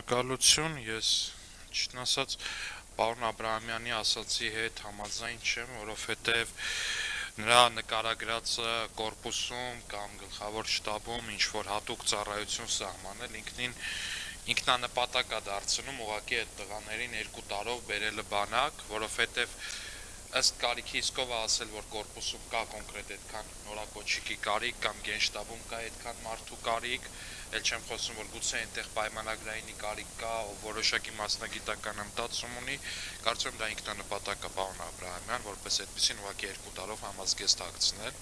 Շնորհակալություն, ես ճիշտն ասած պարոն Աբրահամյանի ասացի հետ համաձայն չեմ, որովհետև նրա նկարագրածը կորպուսում կամ գլխավոր շտաբում ինչ-որ հատուկ ծառայություն սահմանել ինքնանպատակ է դարձնում ուղղակի այդ տղաներին 2 տարով բերելը բանակ, որովհետև ըստ կարիքի իսկով է ասել, որ կորպուսում կա կոնկրետ այդքան նորակոչիկի կարիք կամ գենշտաբում կա այդքան մարդու կարիք, էլ չեմ խոսում, որ գուցե այնտեղ պայմանագրայինի կարիք կա, ով որոշակի մասնագիտական հմտացում ունի, կարծում եմ դա ինքնանպատակ է պարոն Աբրահամյան, որպես այդպեսին ուղղակի 2 տարով համազգեստ հագցնել։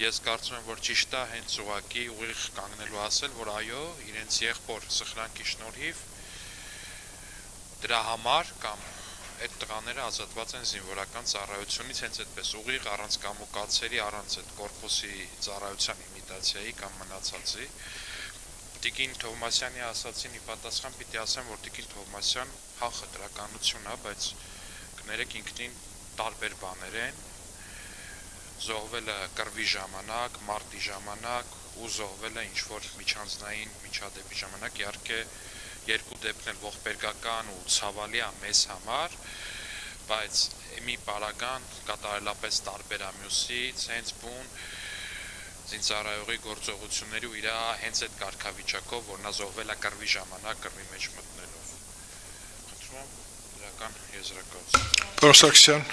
Ես կարծում եմ, որ ճիշտ է հենց ուղղակի ուղիղ կանգնելու ասել, որ այո, իրենց եղբոր սխրանքի շնորհիվ դրա համար կամ այդ տղաները ազատված են զինվորական ծառայությունից հենց այդպես ուղիղ առանց կամուկացերի, առանց այդ կորպուսի ծառայության իմիտացիայի կամ մնացածի։ Տիկին Թովմասյանի ասացին ի պատասխան պիտի ասեմ, որ Տիկին Թովմասյան խնդրականություն է, բայց կներեք ինքնին տարբեր բաներ են։ Զոհվել է կռվի ժամանակ, մարտի ժամանակ ու զոհվել է ինչ-որ միջանձնային միջադեպի ժամանակ, իհարկե երկու դեպքն էլ ողբերգական ու ցավալի է մեզ համար, բայց մի պարագան կատարելապես տարբեր է մյուսից, հենց բուն զինծառայողի գործողությունների ու իր հենց այդ կարգավիճակով, որ նա զոհվել է կռվի ժամանակ կռվի մեջ մտնելով։ Խնդրում եմ դրական եզրակացություն։ Պարոն Սարգսյան,